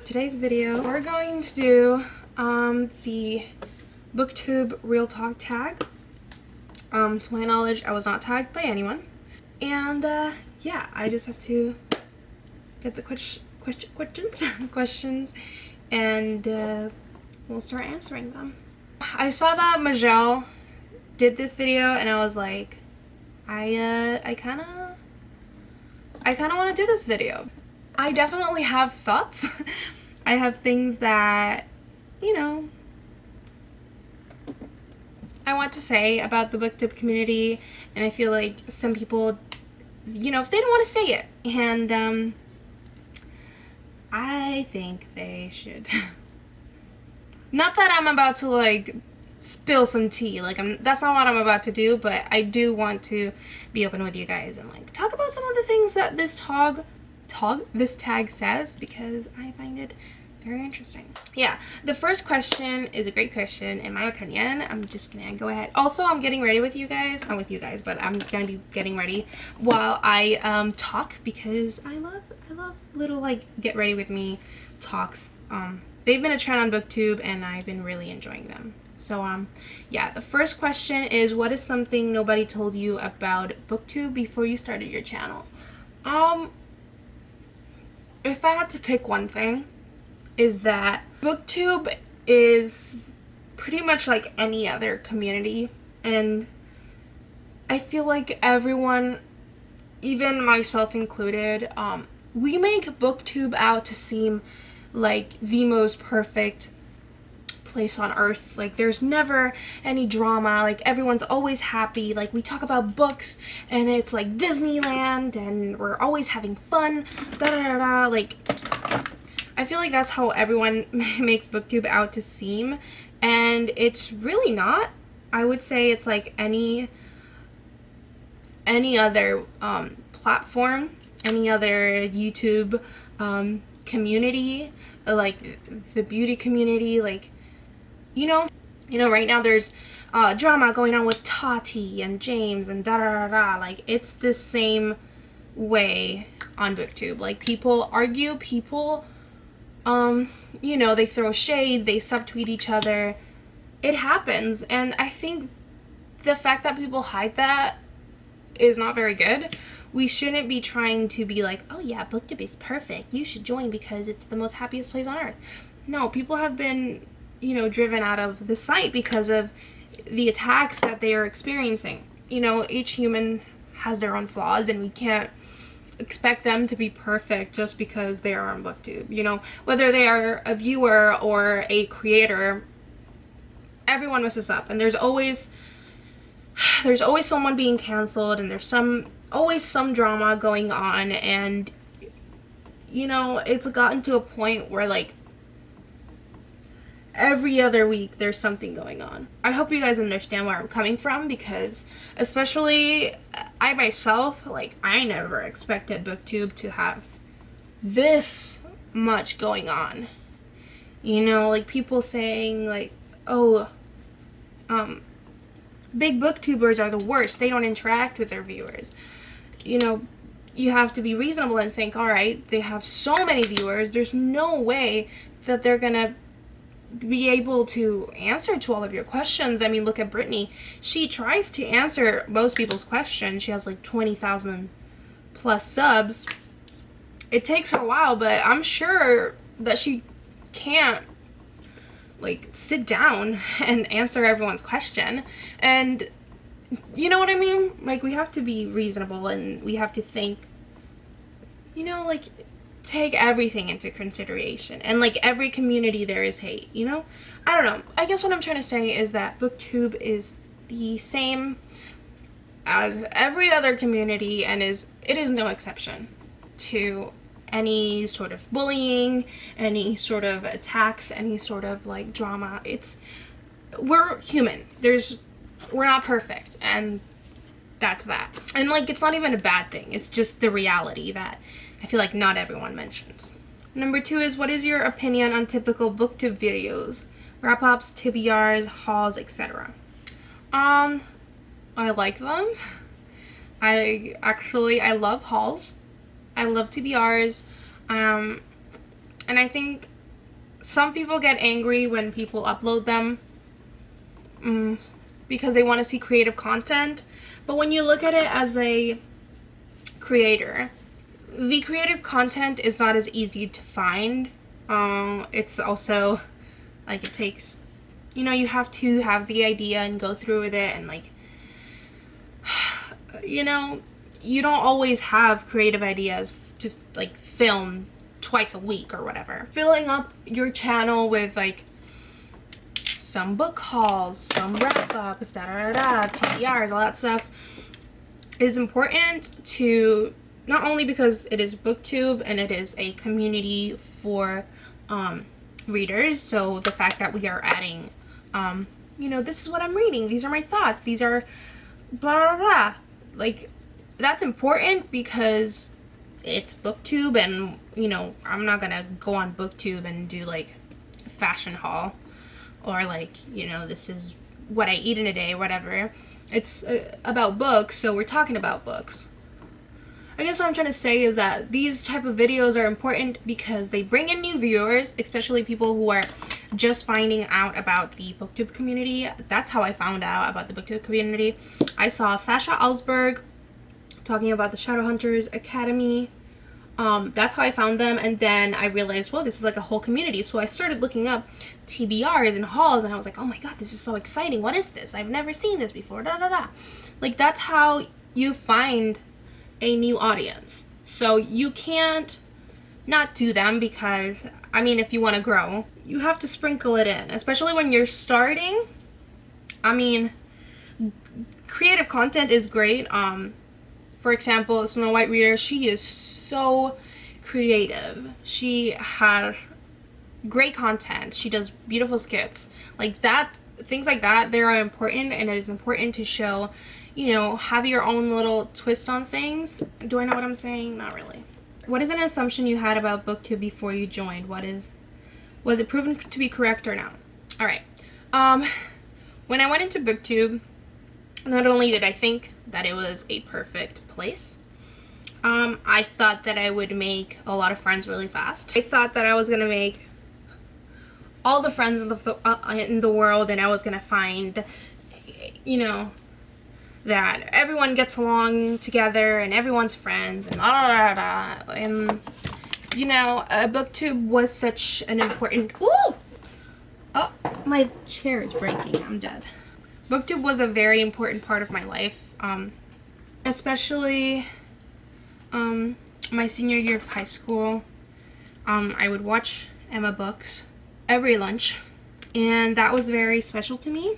today's video, we're going to do the Booktube Real Talk tag. To my knowledge, I was not tagged by anyone. And yeah, I just have to get the questions and we'll start answering them. I saw that Majelle did this video and I was like, I kind of want to do this video. I definitely have thoughts. I have things that, you know, I want to say about the Booktube community, and I feel like some people, you know, they don't want to say it, and I think they should. Not that I'm about to like spill some tea, like that's not what I'm about to do, but I do want to be open with you guys and like talk about some of the things that this tag says, because I find it very interesting. Yeah, the first question is a great question in my opinion. I'm just gonna go ahead. Also, I'm getting ready with you guys, not with you guys, but I'm gonna be getting ready while I talk, because I love little like get ready with me talks. They've been a trend on Booktube and I've been really enjoying them. So yeah, the first question is, what is something nobody told you about Booktube before you started your channel? If I had to pick one thing, is that Booktube is pretty much like any other community, and I feel like everyone, even myself included, we make Booktube out to seem like the most perfect place on earth. Like there's never any drama, like everyone's always happy, like we talk about books and it's like Disneyland and we're always having fun, da da da da. Like I feel like that's how everyone makes Booktube out to seem, and it's really not. I would say it's like any other platform, any other YouTube community, like the beauty community. Like you know right now there's drama going on with Tati and James and da da da da. Like it's the same way on Booktube. Like people argue, people you know, they throw shade, they subtweet each other. It happens, and I think the fact that people hide that is not very good. We shouldn't be trying to be like, oh yeah, Booktube is perfect, you should join because it's the most happiest place on earth. No, people have been, you know, driven out of the site because of the attacks that they are experiencing. You know, each human has their own flaws, and we can't expect them to be perfect just because they are on Booktube. You know, whether they are a viewer or a creator, everyone messes up, and there's always someone being canceled, and there's always some drama going on, and you know, it's gotten to a point where like every other week there's something going on. I hope you guys understand where I'm coming from, because especially I myself, like I never expected Booktube to have this much going on. You know, like people saying like, oh, big booktubers are the worst, they don't interact with their viewers. You know, you have to be reasonable and think, all right, they have so many viewers, there's no way that they're gonna be able to answer to all of your questions. I mean, look at Brittany. She tries to answer most people's questions. She has like 20,000 plus subs. It takes her a while, but I'm sure that she can't like sit down and answer everyone's question. And you know what I mean? Like we have to be reasonable, and we have to think, you know, like take everything into consideration. And like every community there is hate, you know? I don't know. I guess what I'm trying to say is that Booktube is the same as every other community, and it is no exception to any sort of bullying, any sort of attacks, any sort of like drama. We're human. We're not perfect, and that's that. And like it's not even a bad thing. It's just the reality that I feel like not everyone mentions. Number 2 is, what is your opinion on typical Booktube videos? Wrap-ups, TBRs, hauls, etc. I like them. I love hauls. I love TBRs. And I think some people get angry when people upload them because they want to see creative content. But when you look at it as a creator, the creative content is not as easy to find. It's also like, it takes, you know, you have to have the idea and go through with it, and like, you know, you don't always have creative ideas to like film twice a week or whatever. Filling up your channel with like some book hauls, some wrap-ups, TBRs, all that stuff is important to, not only because it is Booktube and it is a community for readers, so the fact that we are adding, you know, this is what I'm reading, these are my thoughts, these are blah blah blah, like, that's important because it's Booktube, and you know, I'm not gonna go on Booktube and do like a fashion haul or like, you know, this is what I eat in a day or whatever. It's about books, so we're talking about books. I guess what I'm trying to say is that these type of videos are important because they bring in new viewers, especially people who are just finding out about the Booktube community. That's how I found out about the Booktube community. I saw Sasha Alsberg talking about the Shadowhunters Academy. That's how I found them, and then I realized, well, this is like a whole community. So I started looking up TBRs and hauls, and I was like, oh my god, this is so exciting. What is this? I've never seen this before. Like, that's how you find a new audience. So you can't not do them, because I mean, if you want to grow, you have to sprinkle it in, especially when you're starting. I mean, creative content is great. For example, Snow White Reader, she is so creative. She has great content. She does beautiful skits. Like that, things like that, they are important, and it is important to show, you know, have your own little twist on things. Do I know what I'm saying? Not really. What is an assumption you had about Booktube before you joined? Was it proven to be correct or not? All right. When I went into Booktube, not only did I think that it was a perfect place, I thought that I would make a lot of friends really fast. I thought that I was gonna make all the friends in the world, and I was gonna find, you know, that everyone gets along together and everyone's friends and and you know, Booktube was such an important, ooh, oh, my chair is breaking, I'm dead. Booktube was a very important part of my life, especially my senior year of high school. I would watch Emma books every lunch, and that was very special to me.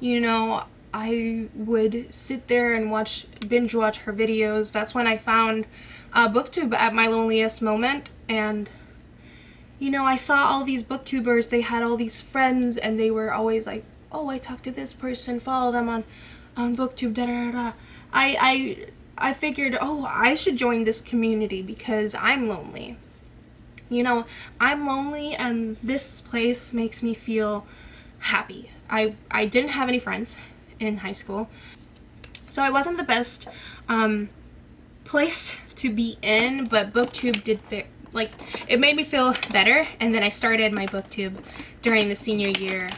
You know, I would sit there and binge watch her videos. That's when I found Booktube at my loneliest moment, and you know, I saw all these booktubers, they had all these friends, and they were always like, oh, I talked to this person, follow them on Booktube, I figured, oh, I should join this community because I'm lonely. You know, I'm lonely, and this place makes me feel happy. I didn't have any friends in high school, so I wasn't the best place to be in, but Booktube did like, it made me feel better. And then I started my Booktube during the senior year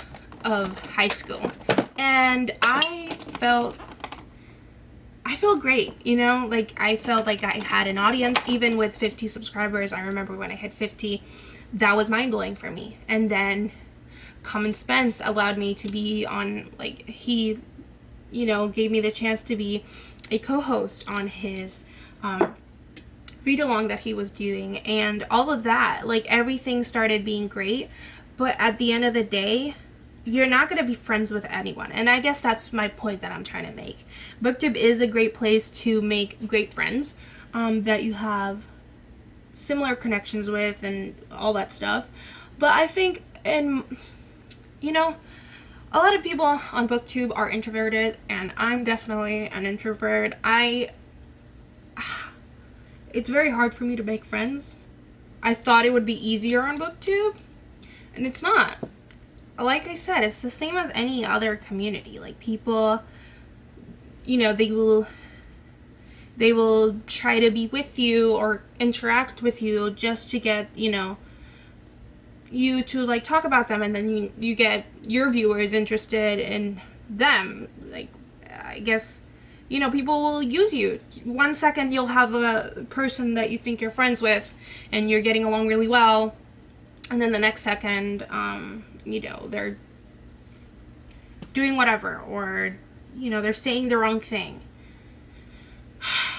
of high school, and I felt great, you know, like I felt like I had an audience even with 50 subscribers. I remember when I hit 50, that was mind-blowing for me. And then Common Spence allowed me to be on, like, he, you know, gave me the chance to be a co-host on his read-along that he was doing, and all of that, like, everything started being great. But at the end of the day, you're not going to be friends with anyone, and I guess that's my point that I'm trying to make. Booktube is a great place to make great friends that you have similar connections with and all that stuff. But I think, and you know, a lot of people on Booktube are introverted, and I'm definitely an introvert. It's very hard for me to make friends. I thought it would be easier on Booktube, and it's not. Like I said, it's the same as any other community. Like, people, you know, they will try to be with you or interact with you just to get, you know, you to like talk about them, and then you get your viewers interested in them. Like, I guess, you know, people will use you. 1 second you'll have a person that you think you're friends with and you're getting along really well, and then the next second, you know, they're doing whatever, or, you know, they're saying the wrong thing.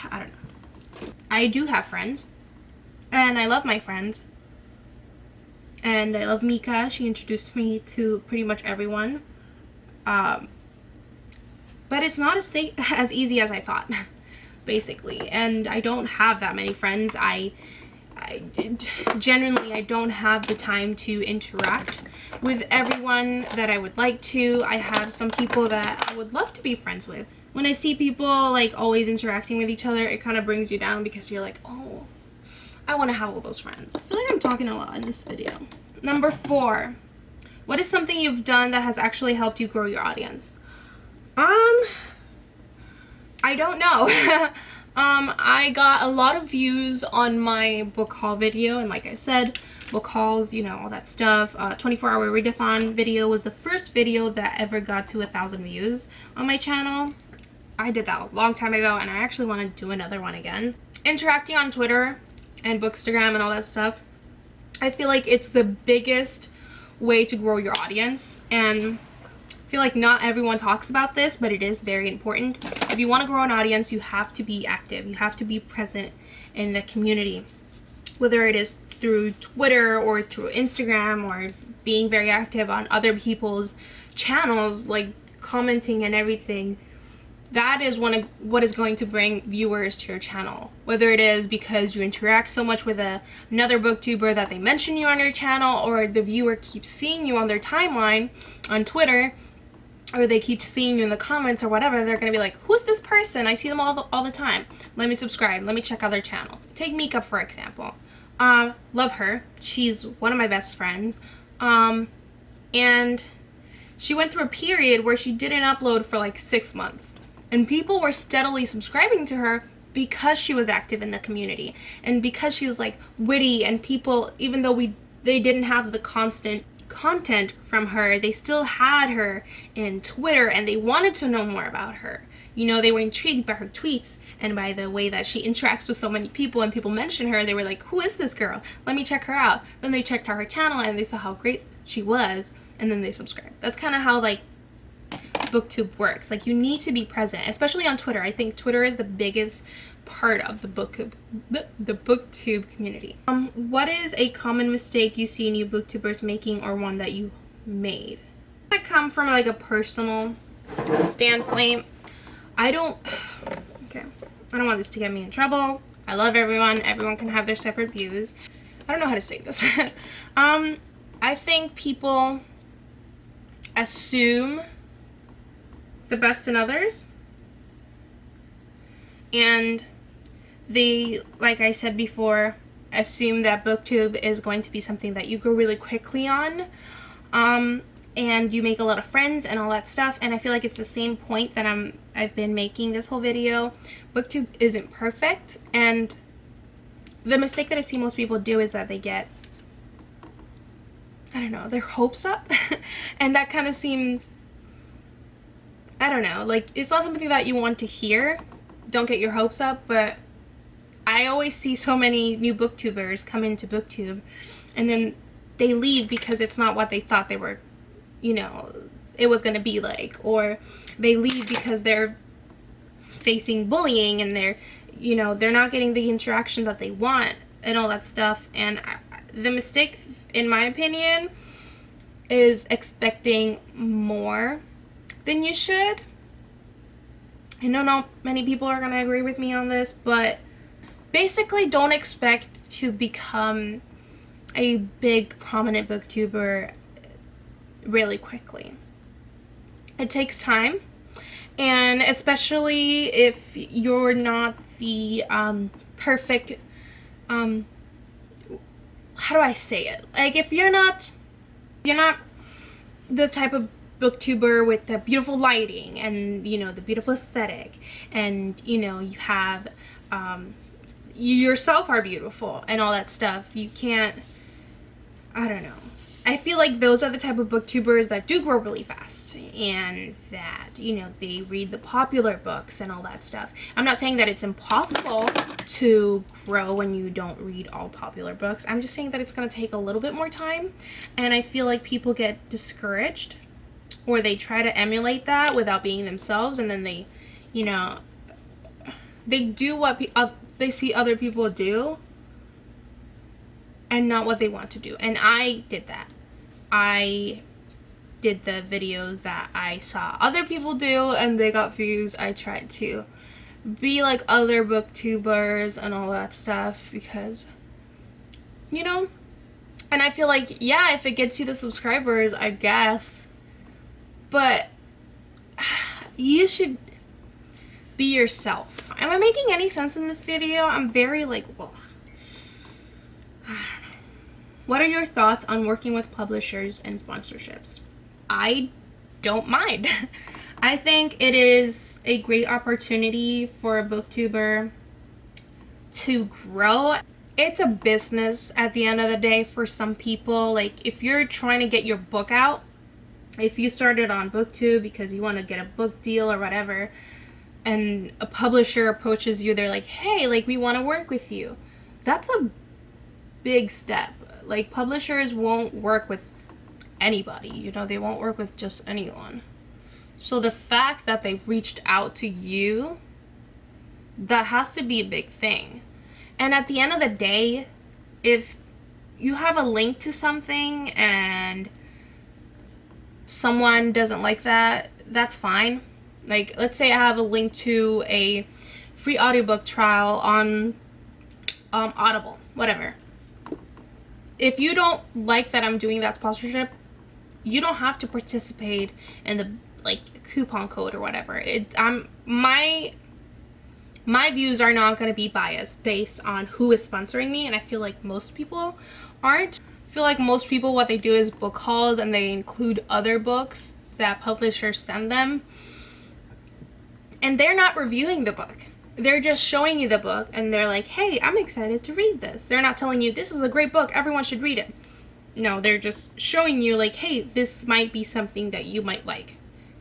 I don't know. I do have friends, and I love my friends, and I love Mika. She introduced me to pretty much everyone. But it's not as easy as I thought, basically. And I don't have that many friends. I genuinely, I don't have the time to interact with everyone that I would like to. I have some people that I would love to be friends with. When I see people like always interacting with each other, it kind of brings you down, because you're like, oh, I want to have all those friends. I feel like I'm talking a lot in this video. Number 4, what is something you've done that has actually helped you grow your audience? I don't know. I got a lot of views on my book haul video, and like I said, book hauls, you know, all that stuff. 24-hour readathon video was the first video that ever got to 1,000 views on my channel. I did that a long time ago, and I actually want to do another one again. Interacting on Twitter and Bookstagram and all that stuff, I feel like it's the biggest way to grow your audience, and I feel like not everyone talks about this, but it is very important. If you want to grow an audience, you have to be active. You have to be present in the community, whether it is through Twitter or through Instagram, or being very active on other people's channels, like commenting and everything. That is what is going to bring viewers to your channel. Whether it is because you interact so much with another booktuber that they mention you on your channel, or the viewer keeps seeing you on their timeline on Twitter, or they keep seeing you in the comments or whatever, they're gonna be like, who's this person? I see them all the time. Let me subscribe. Let me check out their channel. Take Mika, for example. Love her. She's one of my best friends. And she went through a period where she didn't upload for like 6 months. And people were steadily subscribing to her because she was active in the community. And because she's like witty, and people, even though they didn't have the constant content from her, they still had her in Twitter, and they wanted to know more about her. You know, they were intrigued by her tweets and by the way that she interacts with so many people, and people mention her. They were like, who is this girl? Let me check her out. Then they checked out her channel, and they saw how great she was, and then they subscribed. That's kind of how like Booktube works. Like, you need to be present, especially on Twitter. I think Twitter is the biggest part of the Booktube community. What is a common mistake you see new Booktubers making, or one that you made? I come from like a personal standpoint. I don't want this to get me in trouble. I love everyone. Everyone can have their separate views. I don't know how to say this. I think people assume the best in others, and they, like I said before, assume that Booktube is going to be something that you grow really quickly on, and you make a lot of friends and all that stuff. And I feel like it's the same point that I've been making this whole video. Booktube isn't perfect, and the mistake that I see most people do is that they get, I don't know, their hopes up. And that kind of seems, I don't know, like, it's not something that you want to hear. Don't get your hopes up. But I always see so many new booktubers come into Booktube, and then they leave because it's not what they thought they were, you know, it was going to be like. Or they leave because they're facing bullying, and they're, you know, they're not getting the interaction that they want and all that stuff. And the mistake, in my opinion, is expecting more than you should. I know not many people are going to agree with me on this, but basically don't expect to become a big prominent booktuber really quickly. It takes time, and especially if you're not the perfect, how do I say it? Like, if you're not the type of booktuber with the beautiful lighting and, you know, the beautiful aesthetic, and, you know, you have you yourself are beautiful and all that stuff, you can't, I don't know, I feel like those are the type of booktubers that do grow really fast, and that, you know, they read the popular books and all that stuff. I'm not saying that it's impossible to grow when you don't read all popular books. I'm just saying that it's going to take a little bit more time, and I feel like people get discouraged, or they try to emulate that without being themselves, and then they, you know, they do what they see other people do, and not what they want to do. And I did that. I did the videos that I saw other people do and they got views. I tried to be like other booktubers and all that stuff because, you know, and I feel like, yeah, if it gets you the subscribers, I guess, but you should be yourself. Am I making any sense in this video? I'm very like, well, I don't know. What are your thoughts on working with publishers and sponsorships? I don't mind. I think it is a great opportunity for a booktuber to grow. It's a business at the end of the day for some people. Like, if you're trying to get your book out, if you started on Booktube because you want to get a book deal or whatever, and a publisher approaches you, they're like, hey, like, we want to work with you. That's a big step. Like, publishers won't work with anybody, you know, they won't work with just anyone. So the fact that they've reached out to you, that has to be a big thing. And at the end of the day, if you have a link to something and someone doesn't like that, that's fine. Like, let's say I have a link to a free audiobook trial on Audible, whatever. If you don't like that I'm doing that sponsorship, you don't have to participate in the, like, coupon code or whatever. My views are not going to be biased based on who is sponsoring me, and I feel like most people aren't. I feel like most people, what they do is book hauls and they include other books that publishers send them, and they're not reviewing the book. They're just showing you the book and they're like, hey, I'm excited to read this. They're not telling you this is a great book, everyone should read it. No, they're just showing you like, hey, this might be something that you might like.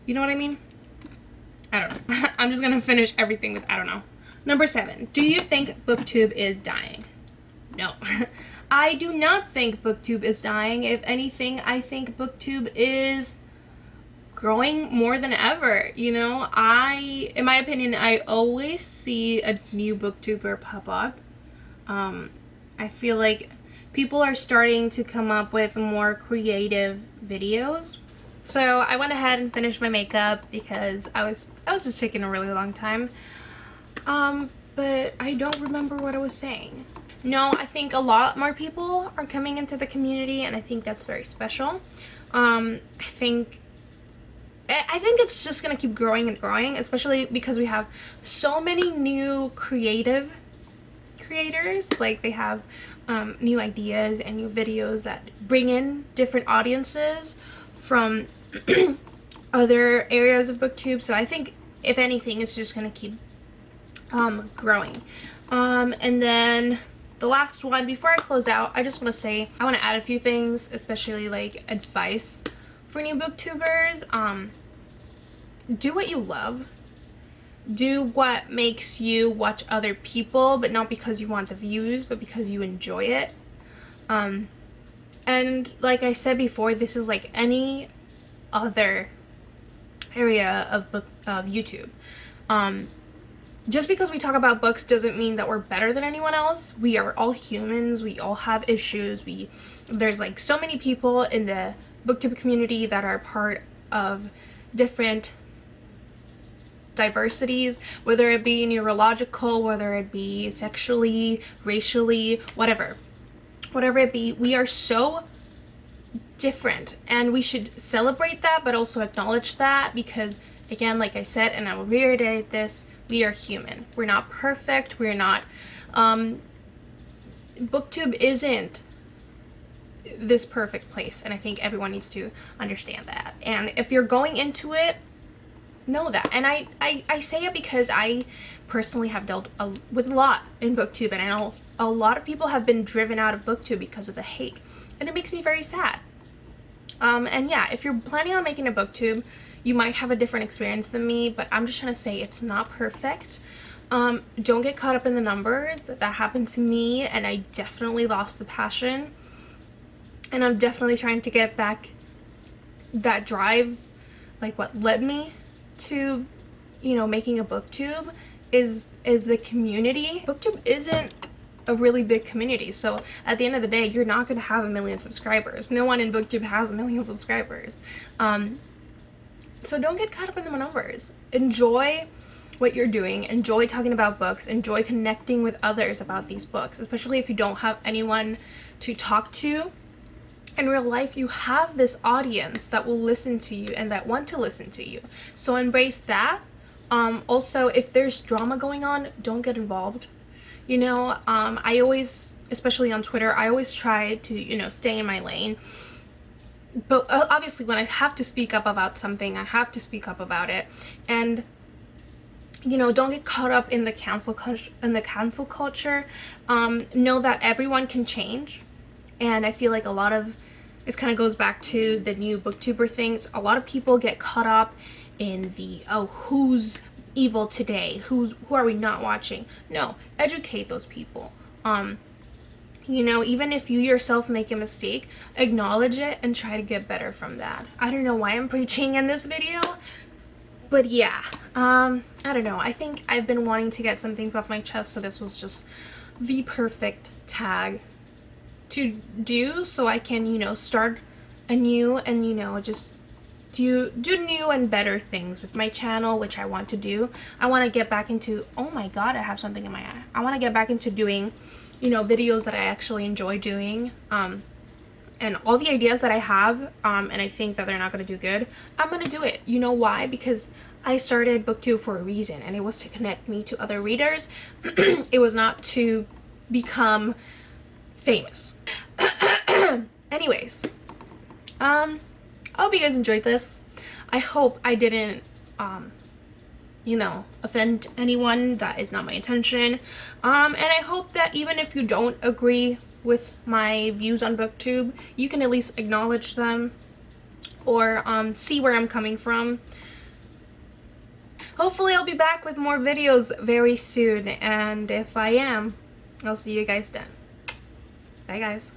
You know what I mean? I don't know. I'm just gonna finish everything with I don't know. Number 7, do you think Booktube is dying? No. I do not think Booktube is dying. If anything, I think Booktube is growing more than ever. You know, in my opinion, I always see a new booktuber pop up. I feel like people are starting to come up with more creative videos. So I went ahead and finished my makeup because I was just taking a really long time. But I don't remember what I was saying. No, I think a lot more people are coming into the community, and I think that's very special. I think it's just gonna keep growing and growing, especially because we have so many new creative creators. Like, they have new ideas and new videos that bring in different audiences from other areas of Booktube. So I think, if anything, it's just gonna keep growing. And then the last one, before I close out, I just want to say I want to add a few things, especially like advice for new booktubers. Do what you love. Do what makes you watch other people, but not because you want the views, but because you enjoy it. And like I said before, this is like any other area of YouTube. Just because we talk about books doesn't mean that we're better than anyone else. We are all humans. We all have issues. There's like so many people in the booktube community that are part of different diversities, whether it be neurological, whether it be sexually, racially, whatever it be. We are so different, and we should celebrate that, but also acknowledge that, because again, like I said, and I will reiterate this, we are human. We're not perfect. We're not Booktube isn't this perfect place, and I think everyone needs to understand that. And if you're going into it, know that. And I say it because I personally have dealt with a lot in Booktube, and I know a lot of people have been driven out of Booktube because of the hate, and it makes me very sad. And yeah, if you're planning on making a booktube, you might have a different experience than me, but I'm just trying to say it's not perfect. Don't get caught up in the numbers. That happened to me, and I definitely lost the passion. And I'm definitely trying to get back that drive. Like, what led me to, you know, making a booktube is the community. Booktube isn't a really big community, so at the end of the day, you're not going to have 1 million subscribers. No one in Booktube has 1 million subscribers. So don't get caught up in the numbers. Enjoy what you're doing. Enjoy talking about books. Enjoy connecting with others about these books, especially if you don't have anyone to talk to. In real life, you have this audience that will listen to you and that want to listen to you. So embrace that. Also, if there's drama going on, don't get involved. You know, I always, especially on Twitter, I always try to, you know, stay in my lane. But obviously, when I have to speak up about something, I have to speak up about it. And, you know, don't get caught up in the cancel culture. Know that everyone can change. And I feel like a lot of this kind of goes back to the new booktuber things. A lot of people get caught up in the, oh, who's evil today? Who are we not watching? No, educate those people. You know, even if you yourself make a mistake, acknowledge it and try to get better from that. I don't know why I'm preaching in this video, but yeah, I don't know. I think I've been wanting to get some things off my chest, so this was just the perfect tag to do, so I can, you know, start anew and, you know, just do new and better things with my channel, which I want to do. I want to get back into, oh my god, I have something in my eye. I want to get back into doing, you know, videos that I actually enjoy doing, and all the ideas that I have, and I think that they're not going to do good, I'm going to do it. You know why? Because I started Booktube for a reason, and it was to connect me to other readers. It was not to become famous. Anyways, I hope you guys enjoyed this. I hope I didn't, you know, offend anyone. That is not my intention. And I hope that even if you don't agree with my views on Booktube, you can at least acknowledge them or see where I'm coming from. Hopefully I'll be back with more videos very soon, and if I am, I'll see you guys then. Bye guys.